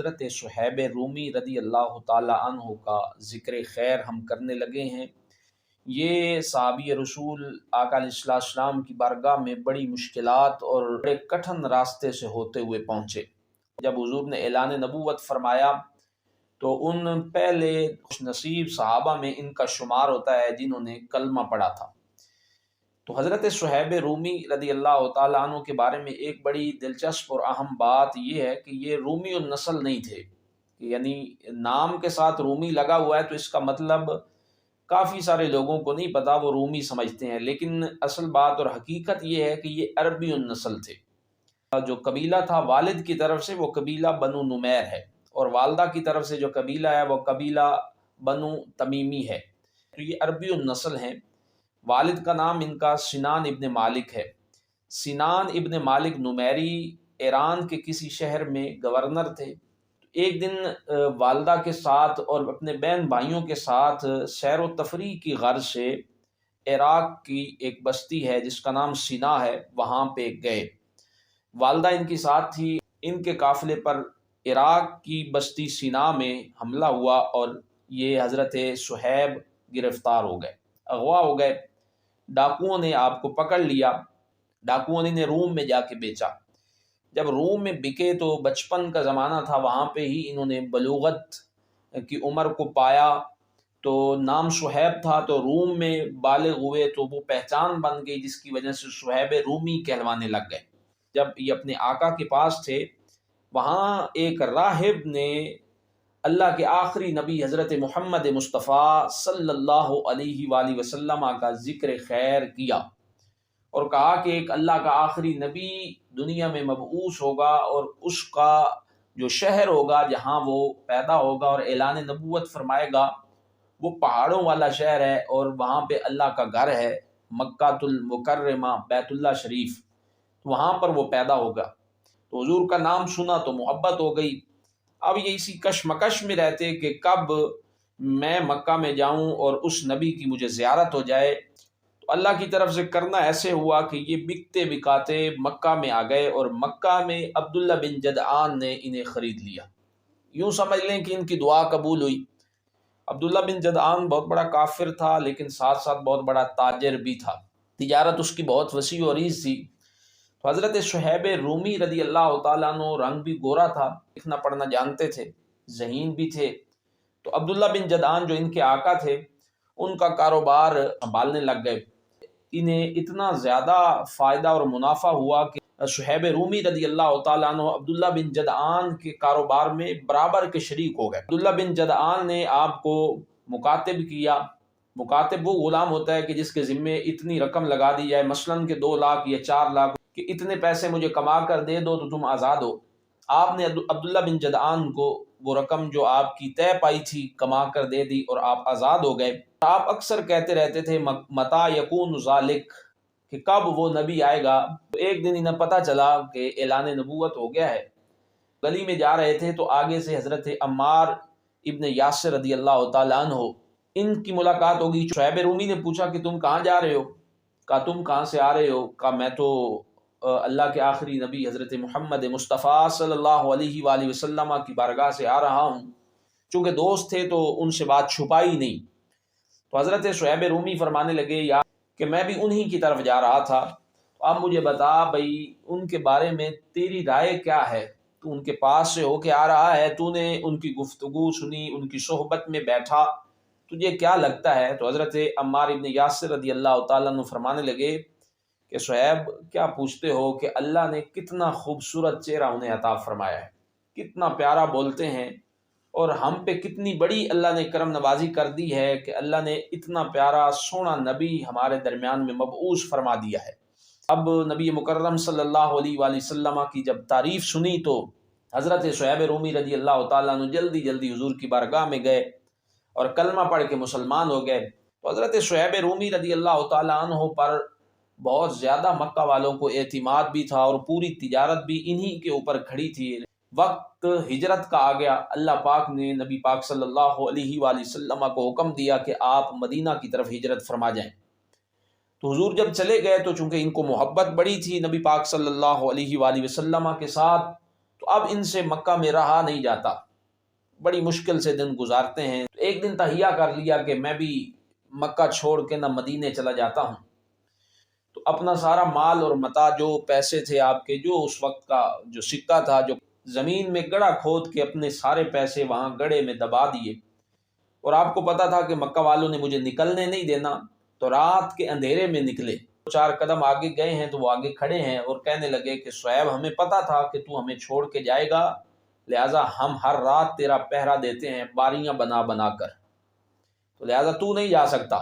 حضرت صہیب رومی رضی اللہ تعالی عنہ کا ذکر خیر ہم کرنے لگے ہیں۔ یہ صحابی رسول آقا علیہ السلام کی بارگاہ میں بڑی مشکلات اور بڑے کٹھن راستے سے ہوتے ہوئے پہنچے۔ جب حضور نے اعلان نبوت فرمایا تو ان پہلے خوش نصیب صحابہ میں ان کا شمار ہوتا ہے جنہوں نے کلمہ پڑھا تھا۔ تو حضرت صہیب رومی رضی اللہ تعالیٰ عنہ کے بارے میں ایک بڑی دلچسپ اور اہم بات یہ ہے کہ یہ رومی النسل نہیں تھے، یعنی نام کے ساتھ رومی لگا ہوا ہے تو اس کا مطلب کافی سارے لوگوں کو نہیں پتا، وہ رومی سمجھتے ہیں، لیکن اصل بات اور حقیقت یہ ہے کہ یہ عربی النسل تھے۔ جو قبیلہ تھا والد کی طرف سے وہ قبیلہ بنو نمیر ہے، اور والدہ کی طرف سے جو قبیلہ ہے وہ قبیلہ بنو تمیمی ہے۔ تو یہ عربی النسل ہیں۔ والد کا نام ان کا سنان ابن مالک ہے۔ سنان ابن مالک نمیری ایران کے کسی شہر میں گورنر تھے۔ ایک دن والدہ کے ساتھ اور اپنے بہن بھائیوں کے ساتھ سیر و تفریح کی غرض سے عراق کی ایک بستی ہے جس کا نام سینا ہے، وہاں پہ گئے۔ والدہ ان کی ساتھ تھی۔ ان کے قافلے پر عراق کی بستی سینا میں حملہ ہوا اور یہ حضرت صہیب گرفتار ہو گئے، اغوا ہو گئے۔ ڈاکوؤں نے آپ کو پکڑ لیا، ڈاکوؤں نے انہیں روم میں جا کے بیچا۔ جب روم میں بکے تو بچپن کا زمانہ تھا، وہاں پہ ہی انہوں نے بلوغت کی عمر کو پایا، تو نام صہیب تھا تو روم میں بالغ ہوئے تو وہ پہچان بن گئی جس کی وجہ سے صہیب رومی کہلوانے لگ گئے۔ جب یہ اپنے آقا کے پاس تھے، وہاں ایک راہب نے اللہ کے آخری نبی حضرت محمد مصطفیٰ صلی اللہ علیہ وآلہ وسلم کا ذکر خیر کیا اور کہا کہ ایک اللہ کا آخری نبی دنیا میں مبعوث ہوگا اور اس کا جو شہر ہوگا جہاں وہ پیدا ہوگا اور اعلان نبوت فرمائے گا وہ پہاڑوں والا شہر ہے، اور وہاں پہ اللہ کا گھر ہے، مکہ المکرمہ، بیت اللہ شریف، وہاں پر وہ پیدا ہوگا۔ تو حضور کا نام سنا تو محبت ہو گئی۔ اب یہ اسی کشمکش میں رہتے کہ کب میں مکہ میں جاؤں اور اس نبی کی مجھے زیارت ہو جائے۔ تو اللہ کی طرف سے کرنا ایسے ہوا کہ یہ بکتے بکاتے مکہ میں آ گئے، اور مکہ میں عبداللہ بن جدعان نے انہیں خرید لیا۔ یوں سمجھ لیں کہ ان کی دعا قبول ہوئی۔ عبداللہ بن جدعان بہت بڑا کافر تھا، لیکن ساتھ ساتھ بہت بڑا تاجر بھی تھا، تجارت اس کی بہت وسیع و عریض تھی۔ تو حضرت صہیب رومی رضی اللہ تعالیٰ عنہ رنگ بھی گورا تھا، لکھنا پڑھنا جانتے تھے، ذہین بھی تھے۔ تو عبداللہ بن جدعان جو ان کے آقا تھے ان کا کاروبار سنبھالنے لگ گئے۔ انہیں اتنا زیادہ فائدہ اور منافع ہوا کہ صہیب رومی رضی اللہ تعالیٰ عنہ عبداللہ بن جدعان کے کاروبار میں برابر کے شریک ہو گئے۔ عبداللہ بن جدعان نے آپ کو مکاتب کیا۔ مکاتب وہ غلام ہوتا ہے کہ جس کے ذمے اتنی رقم لگا دی جائے، مثلاً کہ 2 لاکھ یا 4 لاکھ، کہ اتنے پیسے مجھے کما کر دے دو تو تم آزاد ہو۔ آپ نے عبداللہ بن جدعان کو وہ رقم جو آپ کی طے پائی تھی کما کر دے دی اور آپ آزاد ہو گئے۔ آپ اکثر کہتے رہتے تھے متا یکون ذالک، کہ کب وہ نبی آئے گا۔ تو ایک دن انہیں پتہ چلا کہ اعلان نبوت ہو گیا ہے۔ گلی میں جا رہے تھے تو آگے سے حضرت عمار ابن یاسر رضی اللہ تعالیٰ عنہ ان کی ملاقات ہوگی۔ صہیب رومی نے پوچھا کہ تم کہاں جا رہے ہو؟ کہا تم کہاں سے آ رہے ہو؟ کہا میں تو اللہ کے آخری نبی حضرت محمد مصطفیٰ صلی اللہ علیہ وآلہ وسلم کی بارگاہ سے آ رہا ہوں۔ چونکہ دوست تھے تو ان سے بات چھپائی نہیں۔ تو حضرت صہیب رومی فرمانے لگے یا کہ میں بھی انہی کی طرف جا رہا تھا، تو اب مجھے بتا بھئی ان کے بارے میں تیری رائے کیا ہے؟ تو ان کے پاس سے ہو کے آ رہا ہے، تو نے ان کی گفتگو سنی، ان کی صحبت میں بیٹھا، تجھے کیا لگتا ہے؟ تو حضرت عمار ابن یاسر رضی اللہ تعالیٰ عنہ فرمانے لگے کہ صہیب کیا پوچھتے ہو کہ اللہ نے کتنا خوبصورت چہرہ انہیں عطا فرمایا ہے، کتنا پیارا بولتے ہیں، اور ہم پہ کتنی بڑی اللہ نے کرم نوازی کر دی ہے کہ اللہ نے اتنا پیارا سونا نبی ہمارے درمیان میں مبعوث فرما دیا ہے۔ اب نبی مکرم صلی اللہ علیہ وآلہ وسلم کی جب تعریف سنی تو حضرت صہیب رومی رضی اللہ تعالیٰ عنہ جلدی جلدی حضور کی بارگاہ میں گئے اور کلمہ پڑھ کے مسلمان ہو گئے۔ تو حضرت صہیب رومی رضی اللہ تعالیٰ عنہ پر بہت زیادہ مکہ والوں کو اعتماد بھی تھا اور پوری تجارت بھی انہی کے اوپر کھڑی تھی۔ وقت ہجرت کا آ گیا، اللہ پاک نے نبی پاک صلی اللہ علیہ وآلہ وسلم کو حکم دیا کہ آپ مدینہ کی طرف ہجرت فرما جائیں۔ تو حضور جب چلے گئے تو چونکہ ان کو محبت بڑی تھی نبی پاک صلی اللہ علیہ وآلہ وسلم کے ساتھ، تو اب ان سے مکہ میں رہا نہیں جاتا، بڑی مشکل سے دن گزارتے ہیں۔ تو ایک دن تہیہ کر لیا کہ میں بھی مکہ چھوڑ کے نہ مدینے چلا جاتا ہوں، تو اپنا سارا مال اور متاع، جو پیسے تھے آپ کے، جو اس وقت کا جو سکہ تھا، جو زمین میں گڑھا کھود کے اپنے سارے پیسے وہاں گڑھے میں دبا دیے۔ اور آپ کو پتا تھا کہ مکہ والوں نے مجھے نکلنے نہیں دینا، تو رات کے اندھیرے میں نکلے۔ 4 قدم آگے گئے ہیں تو وہ آگے کھڑے ہیں اور کہنے لگے کہ صہیب، ہمیں پتا تھا کہ تو ہمیں چھوڑ کے جائے گا، لہٰذا ہم ہر رات تیرا پہرا دیتے ہیں باریاں بنا بنا کر، تو لہٰذا تو نہیں جا سکتا۔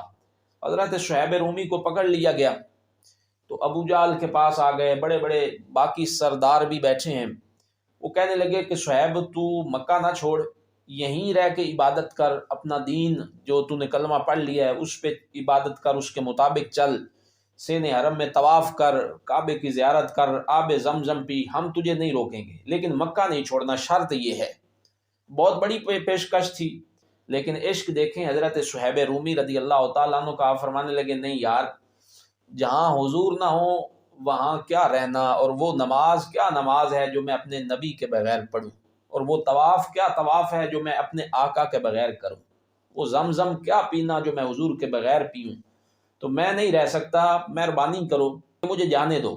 حضرت صہیب رومی کو پکڑ لیا گیا، تو ابو جہل کے پاس آ گئے، بڑے بڑے باقی سردار بھی بیٹھے ہیں۔ وہ کہنے لگے کہ صہیب، تو مکہ نہ چھوڑ، یہیں رہ کے عبادت کر، اپنا دین جو تو نے کلمہ پڑھ لیا ہے اس پہ عبادت کر، اس کے مطابق چل، سین حرم میں طواف کر، کعبے کی زیارت کر، آب زمزم پی، ہم تجھے نہیں روکیں گے، لیکن مکہ نہیں چھوڑنا، شرط یہ ہے۔ بہت بڑی پیشکش تھی، لیکن عشق دیکھیں حضرت صہیب رومی رضی اللہ تعالیٰ عنہ کا۔ فرمانے لگے نہیں یار، جہاں حضور نہ ہو وہاں کیا رہنا، اور وہ نماز کیا نماز ہے جو میں اپنے نبی کے بغیر پڑھوں، اور وہ طواف کیا طواف ہے جو میں اپنے آقا کے بغیر کروں، وہ زمزم کیا پینا جو میں حضور کے بغیر پیوں، تو میں نہیں رہ سکتا، مہربانی کرو مجھے جانے دو۔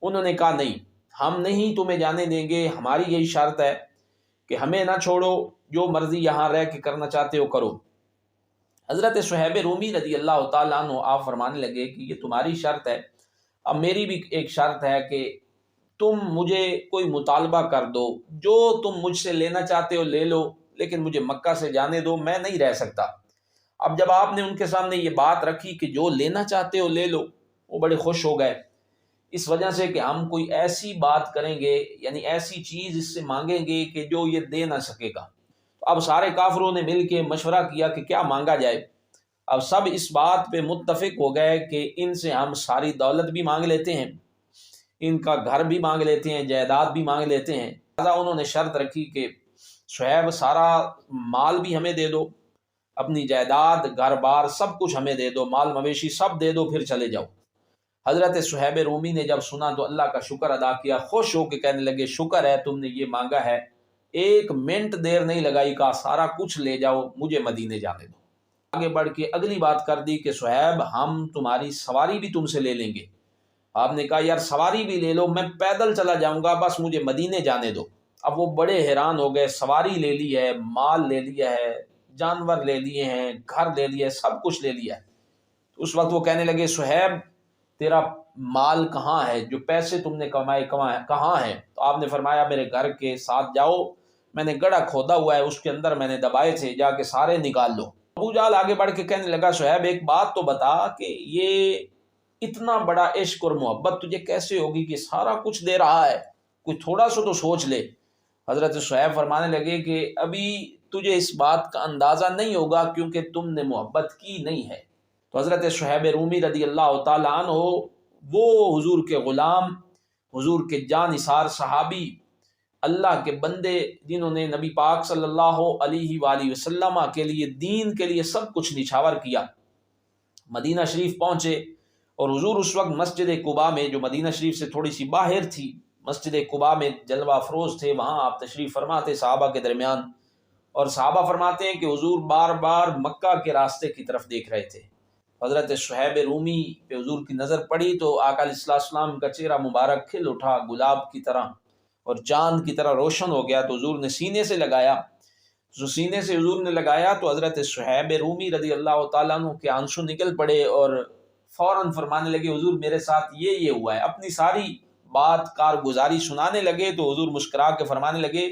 انہوں نے کہا نہیں، ہم نہیں تمہیں جانے دیں گے، ہماری یہی شرط ہے کہ ہمیں نہ چھوڑو، جو مرضی یہاں رہ کے کرنا چاہتے ہو کرو۔ حضرت صہیب رومی رضی اللہ تعالیٰ عنہ آپ فرمانے لگے کہ یہ تمہاری شرط ہے، اب میری بھی ایک شرط ہے کہ تم مجھے کوئی مطالبہ کر دو، جو تم مجھ سے لینا چاہتے ہو لے لو، لیکن مجھے مکہ سے جانے دو، میں نہیں رہ سکتا۔ اب جب آپ نے ان کے سامنے یہ بات رکھی کہ جو لینا چاہتے ہو لے لو، وہ بڑے خوش ہو گئے، اس وجہ سے کہ ہم کوئی ایسی بات کریں گے، یعنی ایسی چیز اس سے مانگیں گے کہ جو یہ دے نہ سکے گا۔ تو اب سارے کافروں نے مل کے مشورہ کیا کہ کیا مانگا جائے۔ اب سب اس بات پہ متفق ہو گئے کہ ان سے ہم ساری دولت بھی مانگ لیتے ہیں، ان کا گھر بھی مانگ لیتے ہیں، جائیداد بھی مانگ لیتے ہیں۔ لہٰذا انہوں نے شرط رکھی کہ صہیب سارا مال بھی ہمیں دے دو، اپنی جائیداد، گھر بار سب کچھ ہمیں دے دو، مال مویشی سب دے دو، پھر چلے جاؤ۔ حضرت صہیب رومی نے جب سنا تو اللہ کا شکر ادا کیا، خوش ہو کے کہنے لگے شکر ہے تم نے یہ مانگا ہے، 1 منٹ دیر نہیں لگائی، کہا سارا کچھ لے جاؤ، مجھے مدینے جانے دو۔ آگے بڑھ کے اگلی بات کر دی کہ صہیب ہم تمہاری سواری بھی تم سے لے لیں گے۔ آپ نے کہا یار سواری بھی لے لو، میں پیدل چلا جاؤں گا، بس مجھے مدینے جانے دو۔ اب وہ بڑے حیران ہو گئے، سواری لے لی ہے، مال لے لیا ہے، جانور لے لیے ہیں، گھر لے لیا ہے، سب کچھ لے لیا ہے۔ تو اس وقت وہ کہنے لگے صہیب تیرا مال کہاں ہے، جو پیسے تم نے کمائے کہاں ہیں؟ تو آپ نے فرمایا میرے گھر کے ساتھ جاؤ، میں نے گڑھا کھودا ہوا ہے، اس کے اندر میں نے دبائے تھے، جا کے سارے نکال لو۔ ابو جہل آگے بڑھ کے کہنے لگا صہیب ایک بات تو بتا کہ یہ اتنا بڑا عشق اور محبت تجھے کیسے ہوگی کہ سارا کچھ دے رہا ہے، کوئی تھوڑا سا تو سوچ لے۔ حضرت صہیب فرمانے لگے کہ ابھی تجھے اس بات کا اندازہ نہیں ہوگا کیونکہ تم نے محبت کی نہیں ہے۔ تو حضرت صہیب رومی رضی اللہ تعالیٰ عنہ وہ حضور کے غلام، حضور کے جانثار صحابی، اللہ کے بندے جنہوں نے نبی پاک صلی اللہ علیہ وآلہ وسلم کے لیے، دین کے لیے سب کچھ نچھاور کیا، مدینہ شریف پہنچے، اور حضور اس وقت مسجد قباء میں، جو مدینہ شریف سے تھوڑی سی باہر تھی، مسجد قباء میں جلوہ افروز تھے، وہاں آپ تشریف فرماتے صحابہ کے درمیان، اور صحابہ فرماتے ہیں کہ حضور بار بار مکہ کے راستے کی طرف دیکھ رہے تھے۔ حضرت صہیب رومی پہ حضور کی نظر پڑی تو آقا علیہ السلام کا چہرہ مبارک کھل اٹھا گلاب کی طرح اور چاند کی طرح روشن ہو گیا، تو حضور نے سینے سے لگایا، جو سینے سے حضور نے لگایا تو حضرت صہیب رومی رضی اللہ تعالیٰ عنہ کے آنسو نکل پڑے، اور فوراً فرمانے لگے حضور میرے ساتھ یہ ہوا ہے، اپنی ساری بات کارگزاری سنانے لگے۔ تو حضور مسکرا کے فرمانے لگے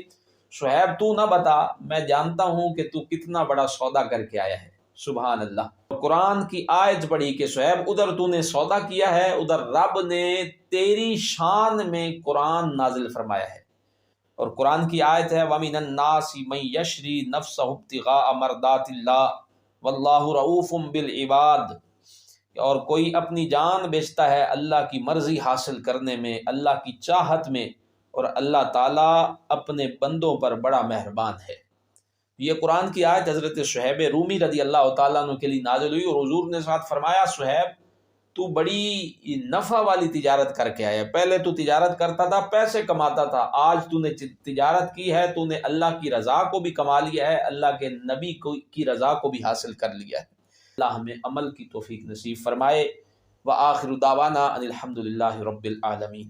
صہیب تو نہ بتا، میں جانتا ہوں کہ تو کتنا بڑا سودا کر کے آیا ہے۔ سبحان اللہ۔ قرآن کی آیت پڑھی کہ صہیب ادھر تو نے سودا کیا ہے، ادھر رب نے تیری شان میں قرآن نازل فرمایا ہے، اور قرآن کی آیت ہے وَمِنَ النَّاسِ مَن يَشْرِي نَفْسَهُ ابْتِغَاءَ مَرْضَاتِ اللَّهِ وَاللَّهُ رَءُوفٌ بِالْعِبَادِ، اور کوئی اپنی جان بیچتا ہے اللہ کی مرضی حاصل کرنے میں، اللہ کی چاہت میں، اور اللہ تعالیٰ اپنے بندوں پر بڑا مہربان ہے۔ یہ قرآن کی آیت حضرت صہیب رومی رضی اللہ تعالیٰ عنہ کے لیے نازل ہوئی، اور حضور نے ساتھ فرمایا صہیب تو بڑی نفع والی تجارت کر کے آیا. پہلے تو تجارت کرتا تھا، پیسے کماتا تھا، آج تو نے تجارت کی ہے، تو نے اللہ کی رضا کو بھی کما لیا ہے، اللہ کے نبی کی رضا کو بھی حاصل کر لیا ہے. اللہ ہمیں عمل کی توفیق نصیب فرمائے. وآخر دعوانا ان الحمد للہ رب العالمین.